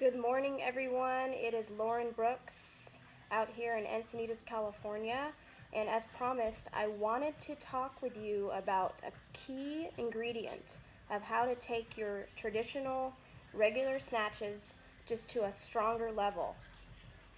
Good morning, everyone. It is Lauren Brooks out here in Encinitas, California. And as promised, I wanted to talk with you about a key ingredient of how to take your traditional regular snatches just to a stronger level.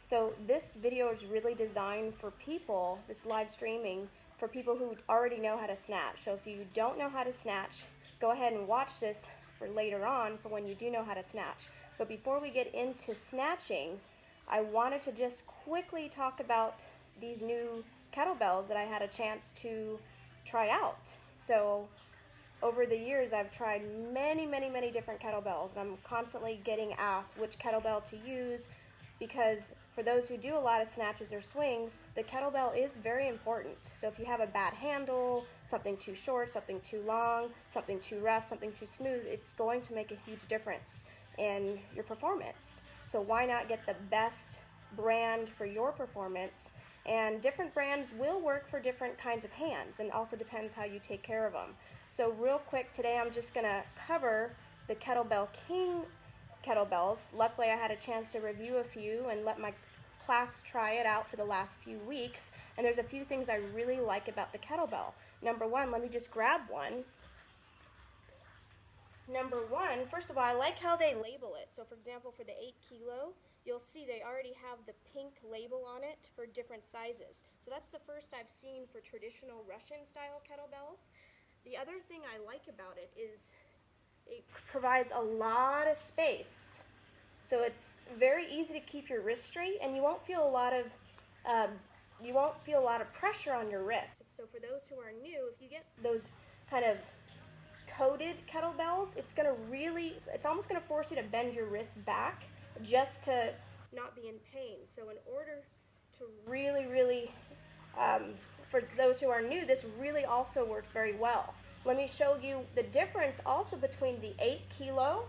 So this video is really designed for people, this live streaming, for people who already know how to snatch. So if you don't know how to snatch, go ahead and watch this for later on for when you do know how to snatch. But before we get into snatching, I wanted to just quickly talk about these new kettlebells that I had a chance to try out. So over the years, I've tried many different kettlebells, and I'm constantly getting asked which kettlebell to use, because for those who do a lot of snatches or swings, the kettlebell is very important. So if you have a bad handle, something too short, something too long, something too rough, something too smooth, it's going to make a huge difference in your performance. So why not get the best brand for your performance? And different brands will work for different kinds of hands, and also depends how you take care of them. So real quick, today I'm just going to cover the Kettlebell King kettlebells. Luckily, I had a chance to review a few and let my class try it out for the last few weeks. And there's a few things I really like about the kettlebell. Number one, let me just grab one. Number one, first of all, I like how they label it. So for example, for the 8 kilo, you'll see they already have the pink label on it for different sizes. So that's the first I've seen for traditional Russian style kettlebells. The other thing I like about it is it provides a lot of space. So it's very easy to keep your wrist straight, and you won't feel a lot of pressure on your wrist. So for those who are new, if you get those kind of coated kettlebells, it's almost going to force you to bend your wrist back just to not be in pain. So in order to really for those who are new, this really also works very well. Let me show you the difference also between the 8 kilo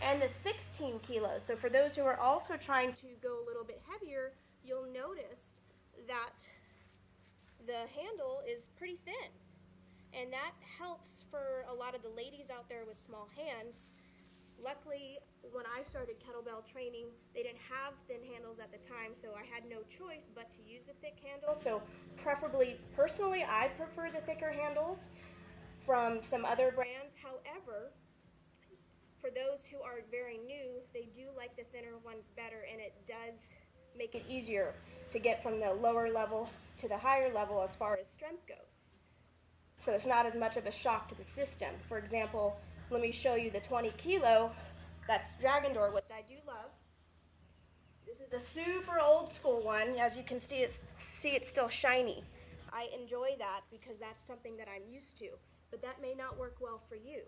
and the 16 kilos. So for those who are also trying to go a little bit heavier, you'll notice that the handle is pretty thin, and that helps for a lot of the ladies out there with small hands. Luckily, when I started kettlebell training, they didn't have thin handles at the time, so I had no choice but to use a thick handle. So preferably, personally, I prefer the thicker handles from some other brands. However, for those who are very new, they do like the thinner ones better, and it does make it easier to get from the lower level to the higher level as far as strength goes. So it's not as much of a shock to the system. For example, let me show you the 20 kilo. That's Dragon Door, which I do love. This is a super old school one. As you can see, it's still shiny. I enjoy that because that's something that I'm used to, but that may not work well for you.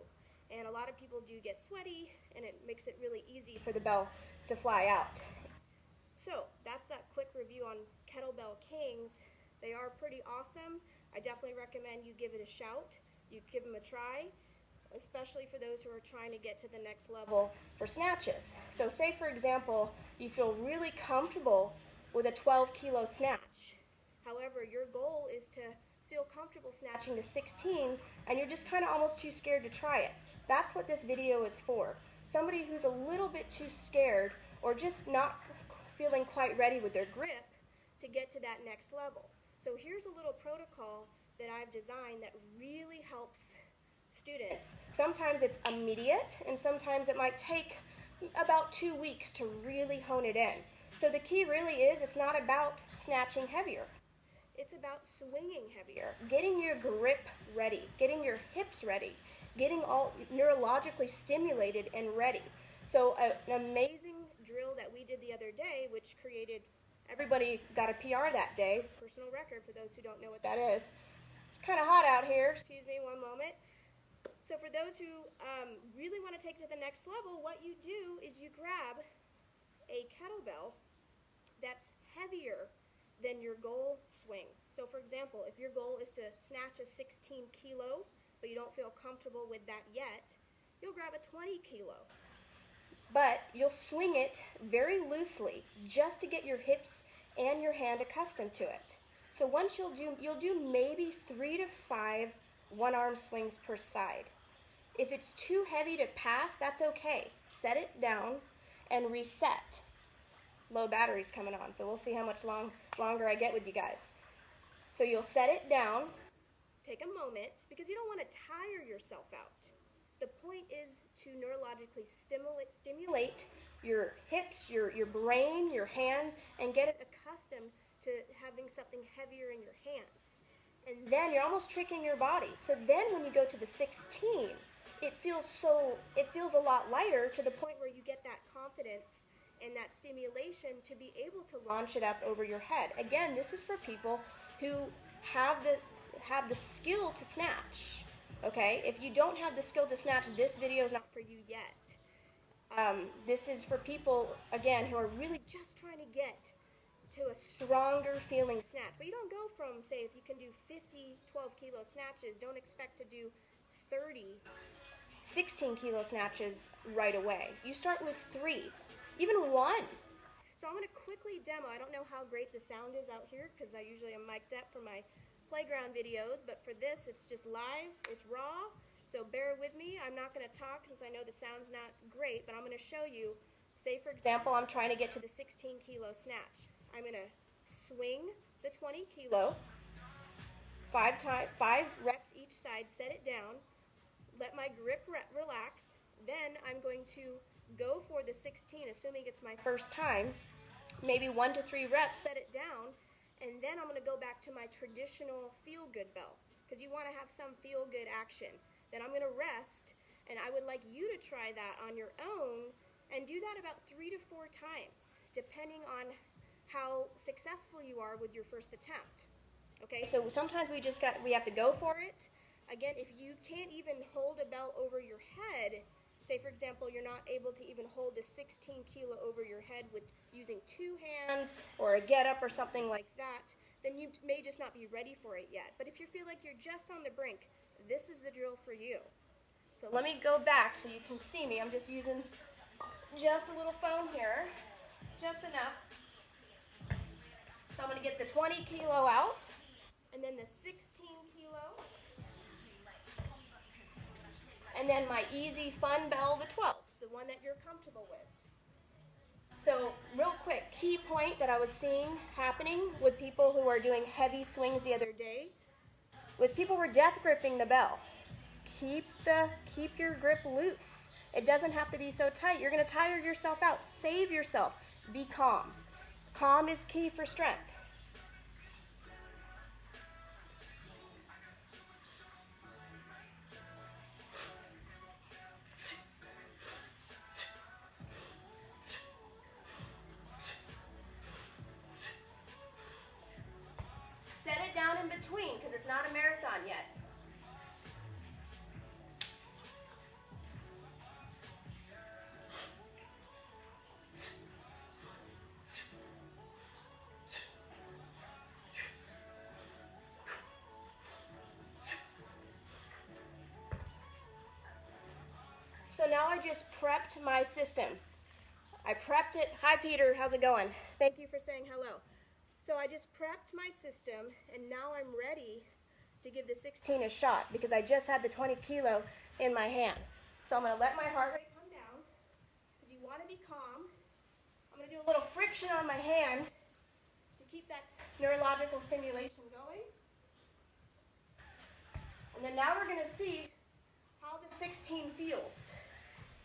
And a lot of people do get sweaty, and it makes it really easy for the bell to fly out. So that's that quick review on Kettlebell Kings. They are pretty awesome. I definitely recommend you give it a shout. You give them a try, especially for those who are trying to get to the next level for snatches. So say, for example, you feel really comfortable with a 12 kilo snatch. However, your goal is to feel comfortable snatching to 16, and you're just kind of almost too scared to try it. That's what this video is for. Somebody who's a little bit too scared, or just not feeling quite ready with their grip to get to that next level. So here's a little protocol that I've designed that really helps students. Sometimes it's immediate, and sometimes it might take about 2 weeks to really hone it in. So the key really is, it's not about snatching heavier. It's about swinging heavier, getting your grip ready, getting your hips ready, getting all neurologically stimulated and ready. So an amazing drill that we did the other day, which everybody got a PR that day, personal record for those who don't know what that is. It's kind of hot out here, excuse me one moment. So for those who really want to take it to the next level, what you do is you grab a kettlebell that's heavier than your goal swing. So for example, if your goal is to snatch a 16 kilo, but you don't feel comfortable with that yet, you'll grab a 20 kilo. But you'll swing it very loosely just to get your hips and your hand accustomed to it. So once you'll do maybe 3 to 5 one-arm swings per side. If it's too heavy to pass, that's okay. Set it down and reset. Low battery's coming on, so we'll see how much longer I get with you guys. So you'll set it down, take a moment, because you don't want to tire yourself out. The point is to neurologically stimulate your hips, your brain, your hands, and get it accustomed to having something heavier in your hands. And then you're almost tricking your body. So then when you go to the 16, it feels a lot lighter, to the point where you get that confidence and that stimulation to be able to launch it up over your head. Again, this is for people who have the skill to snatch. Okay, if you don't have the skill to snatch, this video is not for you yet. This is for people, again, who are really just trying to get to a stronger feeling snatch. But you don't go from, say, if you can do 50 12-kilo snatches, don't expect to do 30 16-kilo snatches right away. You start with 3, even 1. So I'm going to quickly demo. I don't know how great the sound is out here, because I usually am mic'd up for my playground videos, but for this, it's just live, it's raw, so bear with me. I'm not going to talk since I know the sound's not great, but I'm going to show you. Say, for example, I'm trying to get to the 16-kilo snatch. I'm going to swing the 20-kilo, 5 reps each side, set it down, let my grip relax, then I'm going to go for the 16, assuming it's my first time, maybe 1 to 3 reps, set it down, and then I'm going to go back to my traditional feel-good bell, because you want to have some feel-good action. Then I'm going to rest, and I would like you to try that on your own, and do that about 3 to 4 times, depending on how successful you are with your first attempt. Okay, so sometimes we have to go for it. Again, if you can't even hold a bell over your head, say, for example, you're not able to even hold the 16 kilo over your head with using 2 hands or a get up or something like that, then you may just not be ready for it yet. But if you feel like you're just on the brink, this is the drill for you. So let me go back so you can see me. I'm just using just a little phone here, just enough. So I'm going to get the 20 kilo out, and then the 16 kilo, and then my easy fun bell, the 12, the one that you're comfortable with. So real quick, key point that I was seeing happening with people who are doing heavy swings the other day was people were death gripping the bell. Keep your grip loose. It doesn't have to be so tight. You're going to tire yourself out. Save yourself. Be calm. Calm is key for strength. Set it down in between, because it's not a marathon yet. So now I just prepped my system. I prepped it. Hi, Peter. How's it going? Thank you for saying hello. So I just prepped my system, and now I'm ready to give the 16 a shot, because I just had the 20 kilo in my hand. So I'm going to let my heart rate come down, because you want to be calm. I'm going to do a little friction on my hand to keep that neurological stimulation going. And then now we're going to see how the 16 feels.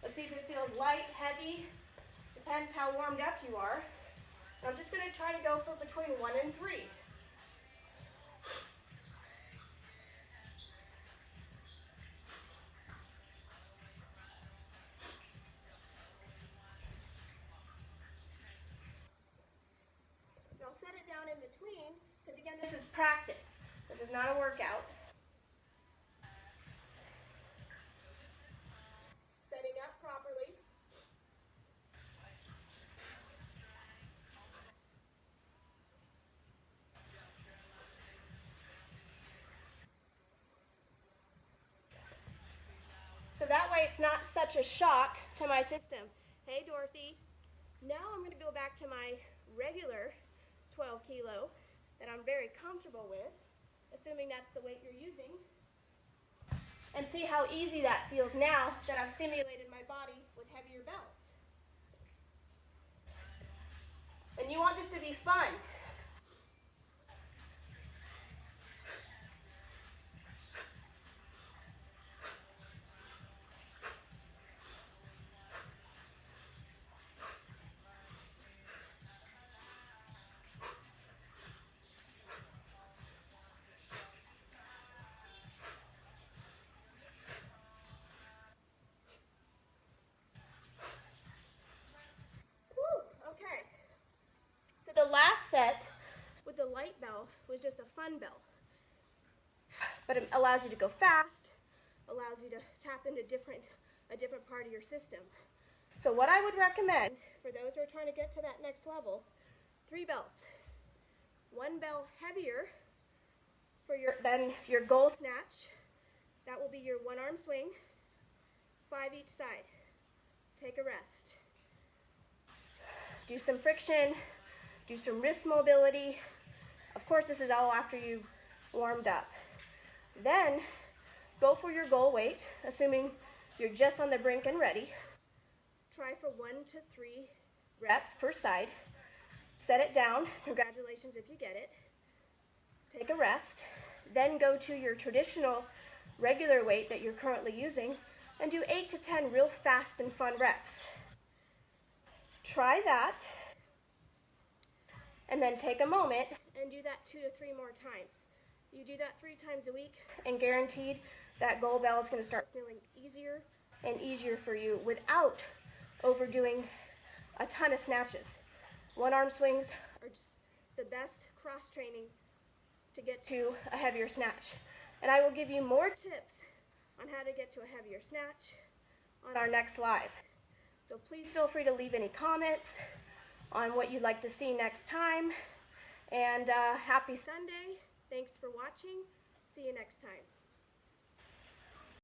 Let's see if it feels light, heavy. Depends how warmed up you are. And I'm just going to try to go for between 1 and 3. I'll set it down in between, because again, this is practice. This is not a workout. Setting up properly. So that way it's not such a shock to my system. Hey, Dorothy. Now I'm going to go back to my regular 12 kilo that I'm very comfortable with, assuming that's the weight you're using. and see how easy that feels now that I've stimulated my body with heavier bells. And you want this to be fun. Okay. So the last set with the light bell was just a fun bell. But it allows you to go fast, allows you to tap into a different part of your system. So what I would recommend for those who are trying to get to that next level, 3 bells. 1 bell heavier than your goal snatch. That will be your 1-arm swing, 5 each side. Take a rest. Do some friction, do some wrist mobility. Of course, this is all after you've warmed up. Then, go for your goal weight, assuming you're just on the brink and ready. Try for 1 to 3 reps per side. Set it down. Congratulations if you get it. Take a rest. Then go to your traditional regular weight that you're currently using and do 8 to 10 real fast and fun reps. Try that, and then take a moment and do that 2 to 3 more times. You do that 3 times a week, and guaranteed that goal bell is going to start feeling easier and easier for you without overdoing a ton of snatches. 1-arm swings are just the best cross training to get to a heavier snatch. And I will give you more tips on how to get to a heavier snatch on our next live. So please feel free to leave any comments on what you'd like to see next time. And happy Sunday. Thanks for watching. See you next time.